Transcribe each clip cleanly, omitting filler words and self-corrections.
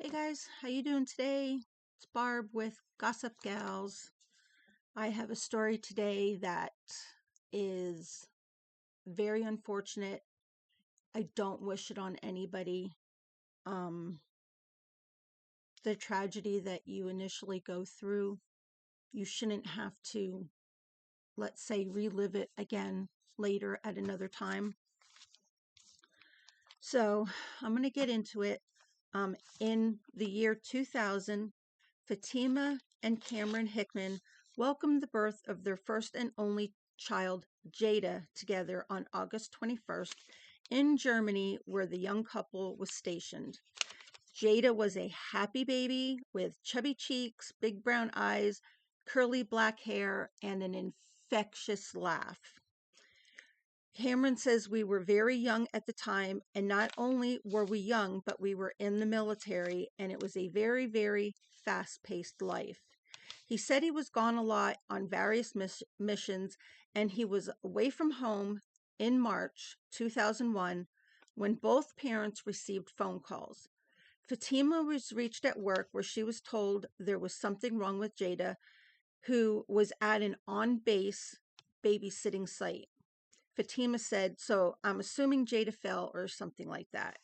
Hey guys, how you doing today? It's Barb with Gossip Gals. I have a story today that is very unfortunate. I don't wish it on anybody. Um, the tragedy that you initially go through, you shouldn't have to, let's say, relive it again later at another time. So I'm going to get into it. In the year 2000, Fatima and Cameron Hickman welcomed the birth of their first and only child, Jada, together on August 21st in Germany, where the young couple was stationed. Jada was a happy baby with chubby cheeks, big brown eyes, curly black hair, and an infectious laugh. Cameron says we were very young at the time, and not only were we young, but we were in the military, and it was a very, very fast-paced life. He said he was gone a lot on various missions, and he was away from home in March 2001 when both parents received phone calls. Fatima was reached at work where she was told there was something wrong with Jada, who was at an on-base babysitting site. Fatima said, "So I'm assuming Jada fell or something like that."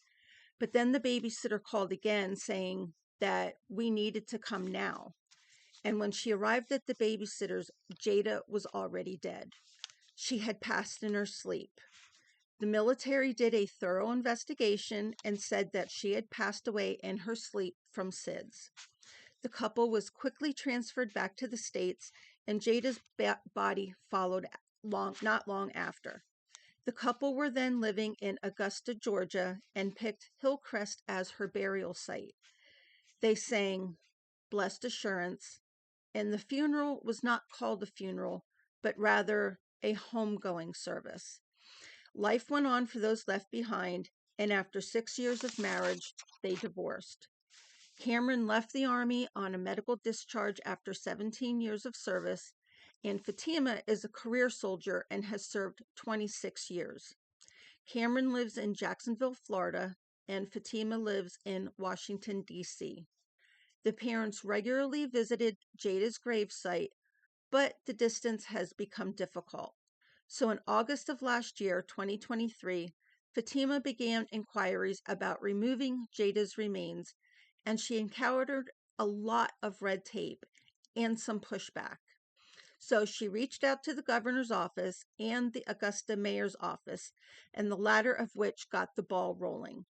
But then the babysitter called again saying that we needed to come now. And when she arrived at the babysitter's, Jada was already dead. She had passed in her sleep. The military did a thorough investigation and said that she had passed away in her sleep from SIDS. The couple was quickly transferred back to the States, and Jada's body followed not long after. The couple were then living in Augusta, Georgia, and picked Hillcrest as her burial site. They sang Blessed Assurance, and the funeral was not called a funeral, but rather a homegoing service. Life went on for those left behind, and after 6 years of marriage, they divorced. Cameron left the Army on a medical discharge after 17 years of service, and Fatima is a career soldier and has served 26 years. Cameron lives in Jacksonville, Florida, and Fatima lives in Washington, D.C. The parents regularly visited Jada's gravesite, but the distance has become difficult. So in August of last year, 2023, Fatima began inquiries about removing Jada's remains, and she encountered a lot of red tape and some pushback. So she reached out to the governor's office and the Augusta mayor's office, and the latter of which got the ball rolling.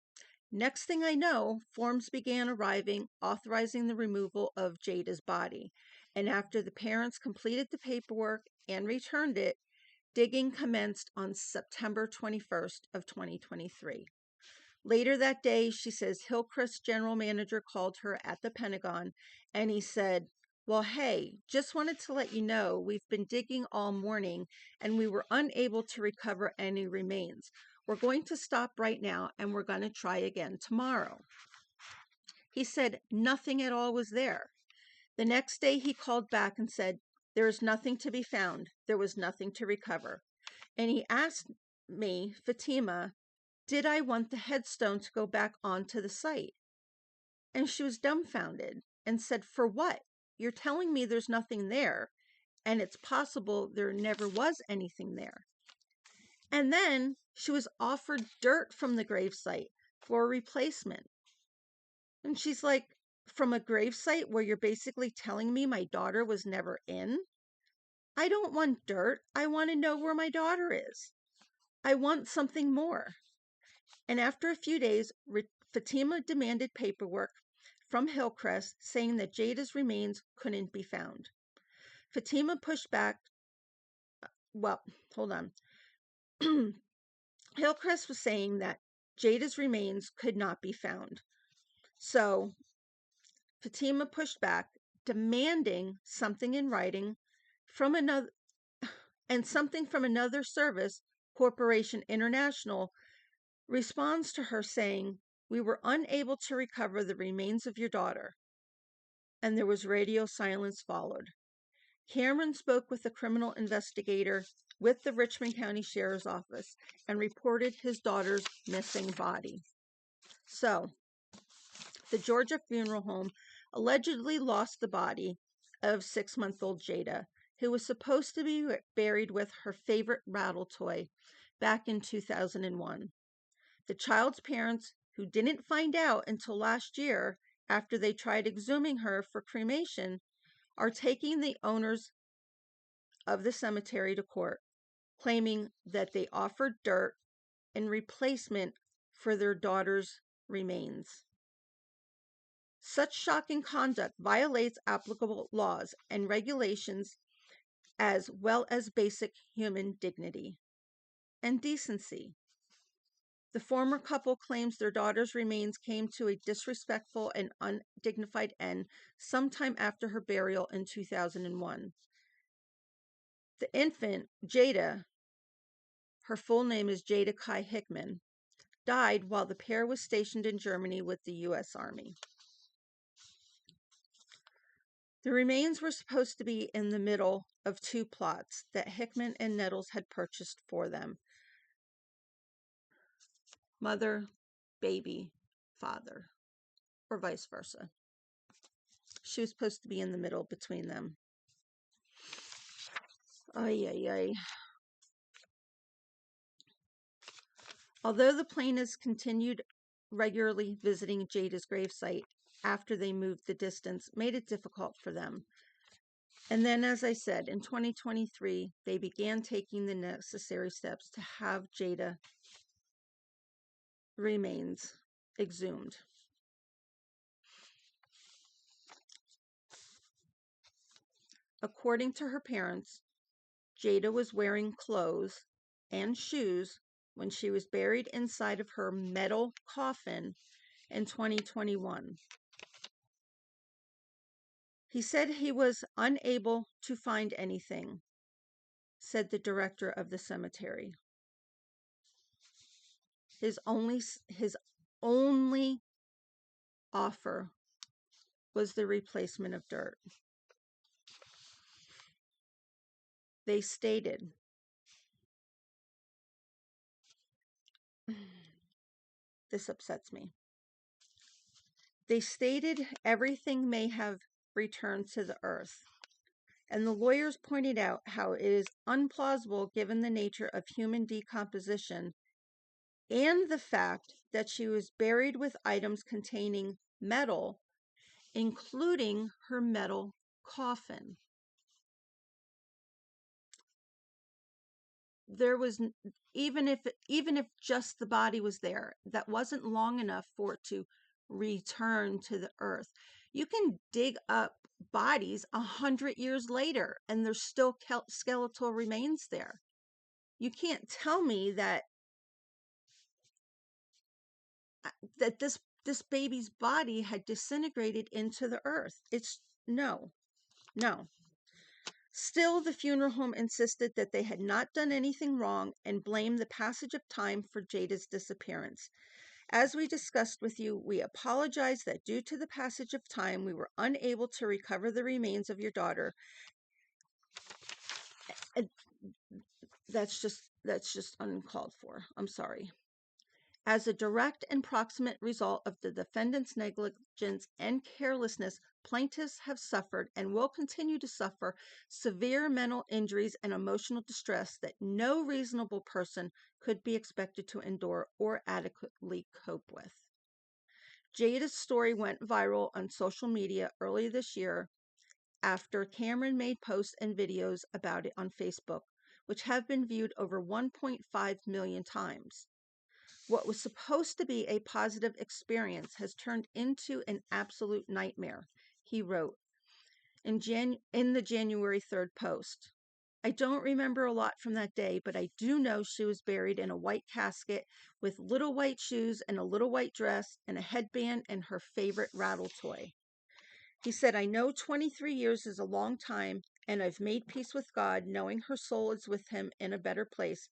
Next thing I know, forms began arriving authorizing the removal of Jada's body. And after the parents completed the paperwork and returned it, digging commenced on September 21st of 2023. Later that day, she says Hillcrest general manager called her at the Pentagon, and he said, "Well, hey, just wanted to let you know we've been digging all morning and we were unable to recover any remains. We're going to stop right now and we're going to try again tomorrow." He said nothing at all was there. The next day he called back and said, "There is nothing to be found. There was nothing to recover." And he asked me, Fatima, did I want the headstone to go back onto the site? And she was dumbfounded and said, "For what? You're telling me there's nothing there, and it's possible there never was anything there." And then she was offered dirt from the gravesite for a replacement. And she's like, "From a gravesite where you're basically telling me my daughter was never in? I don't want dirt. I want to know where my daughter is. I want something more." And after a few days, Fatima demanded paperwork from Hillcrest saying that Jada's remains couldn't be found. Fatima pushed back. Well, hold on. Hillcrest was saying that Jada's remains could not be found. So Fatima pushed back, demanding something in writing from another and something from another service, Corporation International, responds to her saying, "We were unable to recover the remains of your daughter." And there was radio silence followed. Cameron spoke with a criminal investigator with the Richmond County Sheriff's Office and reported his daughter's missing body. So the Georgia funeral home allegedly lost the body of 6-month-old Jada, who was supposed to be buried with her favorite rattle toy back in 2001. The child's parents, who didn't find out until last year after they tried exhuming her for cremation, are taking the owners of the cemetery to court, claiming that they offered dirt in replacement for their daughter's remains. Such shocking conduct violates applicable laws and regulations as well as basic human dignity and decency. The former couple claims their daughter's remains came to a disrespectful and undignified end sometime after her burial in 2001. The infant, Jada, her full name is Jada Kai Hickman, died while the pair was stationed in Germany with the U.S. Army. The remains were supposed to be in the middle of 2 plots that Hickman and Nettles had purchased for them. Mother, baby, father, or vice versa. She was supposed to be in the middle between them. Ay, ay, ay. Although the plaintiffs continued regularly visiting Jada's gravesite after they moved the distance, made it difficult for them. And then, as I said, in 2023, they began taking the necessary steps to have Jada remains exhumed. According to her parents, Jada was wearing clothes and shoes when she was buried inside of her metal coffin in 2021. He said he was unable to find anything, said the director of the cemetery. His only offer was the replacement of dirt. They stated, this upsets me. They stated everything may have returned to the earth, and the lawyers pointed out how it is implausible given the nature of human decomposition and the fact that she was buried with items containing metal, including her metal coffin. There was, even if just the body was there, that wasn't long enough for it to return to the earth. You can dig up bodies 100 years later and there's still skeletal remains there. You can't tell me that this baby's body had disintegrated into the earth. It's no. Still, the funeral home insisted that they had not done anything wrong and blamed the passage of time for Jada's disappearance. As we discussed with you, we apologize that due to the passage of time, we were unable to recover the remains of your daughter. That's just uncalled for. I'm sorry. As a direct and proximate result of the defendant's negligence and carelessness, plaintiffs have suffered and will continue to suffer severe mental injuries and emotional distress that no reasonable person could be expected to endure or adequately cope with. Jada's story went viral on social media early this year after Cameron made posts and videos about it on Facebook, which have been viewed over 1.5 million times. What was supposed to be a positive experience has turned into an absolute nightmare, he wrote in the January 3rd post. I don't remember a lot from that day, but I do know she was buried in a white casket with little white shoes and a little white dress and a headband and her favorite rattle toy. He said, I know 23 years is a long time, and I've made peace with God, knowing her soul is with him in a better place.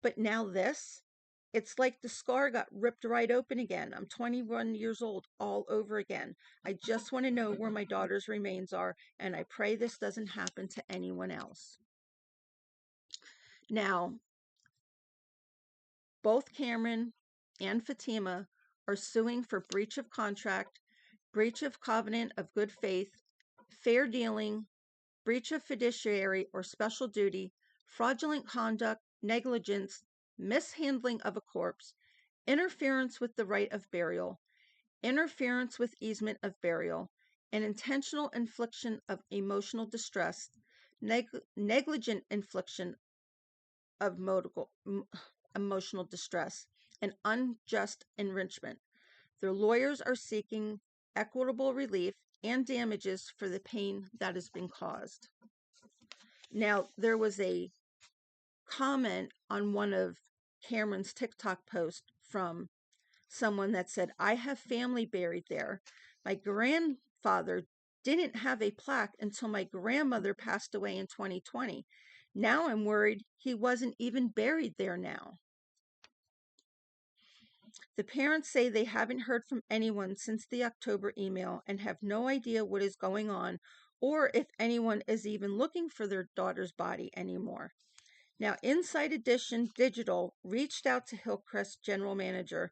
But now this? It's like the scar got ripped right open again. I'm 21 years old all over again. I just want to know where my daughter's remains are, and I pray this doesn't happen to anyone else. Now, both Cameron and Fatima are suing for breach of contract breach of covenant of good faith, fair dealing, breach of fiduciary or special duty, fraudulent conduct, negligence, mishandling of a corpse, interference with the right of burial, interference with easement of burial, and intentional infliction of emotional distress, negligent infliction of emotional distress, and unjust enrichment. Their lawyers are seeking equitable relief and damages for the pain that has been caused. Now, there was a comment on one of Cameron's TikTok posts from someone that said, I have family buried there. My grandfather didn't have a plaque until my grandmother passed away in 2020. Now I'm worried he wasn't even buried there now. The parents say they haven't heard from anyone since the October email and have no idea what is going on or if anyone is even looking for their daughter's body anymore. Now, Inside Edition Digital reached out to Hillcrest's general manager,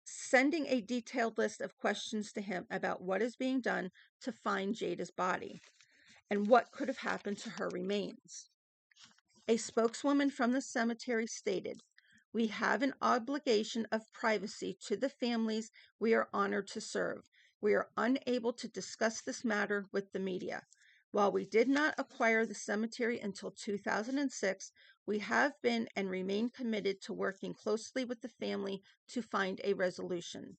sending a detailed list of questions to him about what is being done to find Jada's body and what could have happened to her remains. A spokeswoman from the cemetery stated, "We have an obligation of privacy to the families we are honored to serve. We are unable to discuss this matter with the media. While we did not acquire the cemetery until 2006, we have been and remain committed to working closely with the family to find a resolution."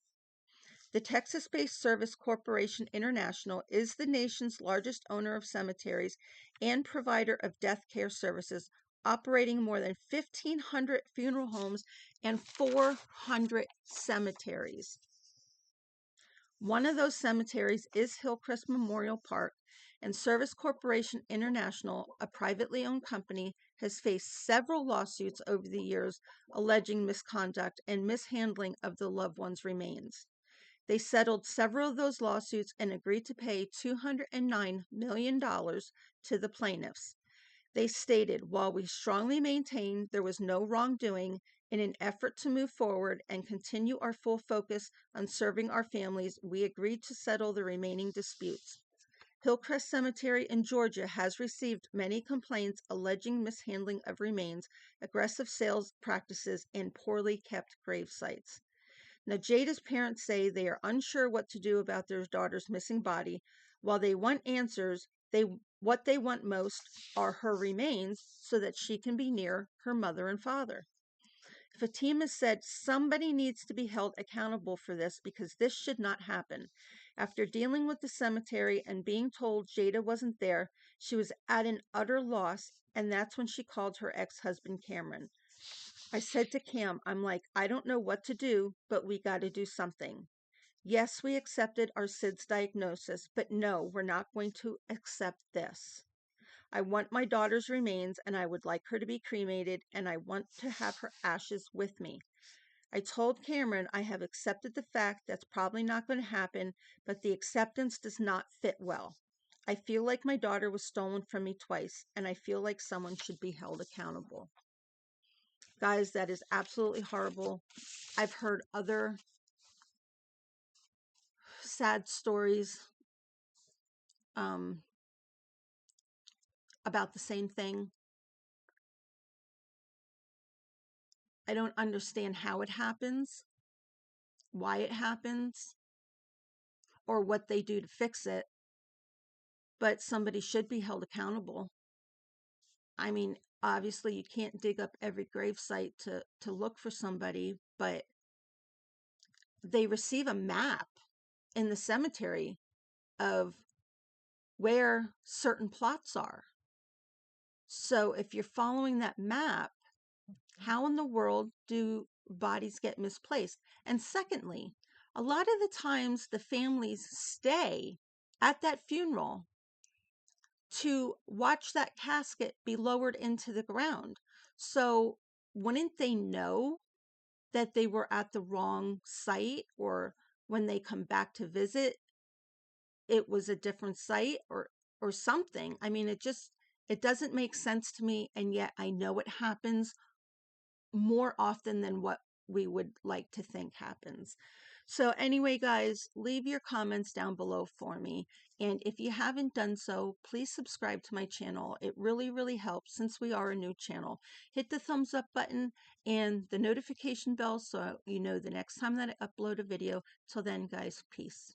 The Texas-based Service Corporation International is the nation's largest owner of cemeteries and provider of death care services, operating more than 1,500 funeral homes and 400 cemeteries. One of those cemeteries is Hillcrest Memorial Park, and Service Corporation International, a privately owned company, has faced several lawsuits over the years alleging misconduct and mishandling of the loved one's remains. They settled several of those lawsuits and agreed to pay $209 million to the plaintiffs. They stated, while we strongly maintain there was no wrongdoing, in an effort to move forward and continue our full focus on serving our families, we agreed to settle the remaining disputes. Hillcrest Cemetery in Georgia has received many complaints alleging mishandling of remains, aggressive sales practices, and poorly kept grave sites. Now, Jada's parents say they are unsure what to do about their daughter's missing body. While they want answers, what they want most are her remains so that she can be near her mother and father. Fatima said somebody needs to be held accountable for this because this should not happen. After dealing with the cemetery and being told Jada wasn't there, she was at an utter loss, and that's when she called her ex-husband Cameron. I said to Cam, I'm like, I don't know what to do, but we got to do something. Yes, we accepted our SIDS diagnosis, but no, we're not going to accept this. I want my daughter's remains, and I would like her to be cremated, and I want to have her ashes with me. I told Cameron I have accepted the fact that's probably not going to happen, but the acceptance does not fit well. I feel like my daughter was stolen from me twice, and I feel like someone should be held accountable. Guys, that is absolutely horrible. I've heard other sad stories about the same thing. I don't understand how it happens, why it happens, or what they do to fix it, but somebody should be held accountable. I mean, obviously you can't dig up every gravesite to look for somebody, but they receive a map in the cemetery of where certain plots are. So if you're following that map, how in the world do bodies get misplaced? And secondly, a lot of the times the families stay at that funeral to watch that casket be lowered into the ground. So wouldn't they know that they were at the wrong site, or when they come back to visit, it was a different site or something? I mean, it doesn't make sense to me, and yet I know it happens more often than what we would like to think happens. So anyway, guys, leave your comments down below for me. And if you haven't done so, please subscribe to my channel. It really, really helps since we are a new channel. Hit the thumbs up button and the notification bell so you know the next time that I upload a video. Till then, guys, peace.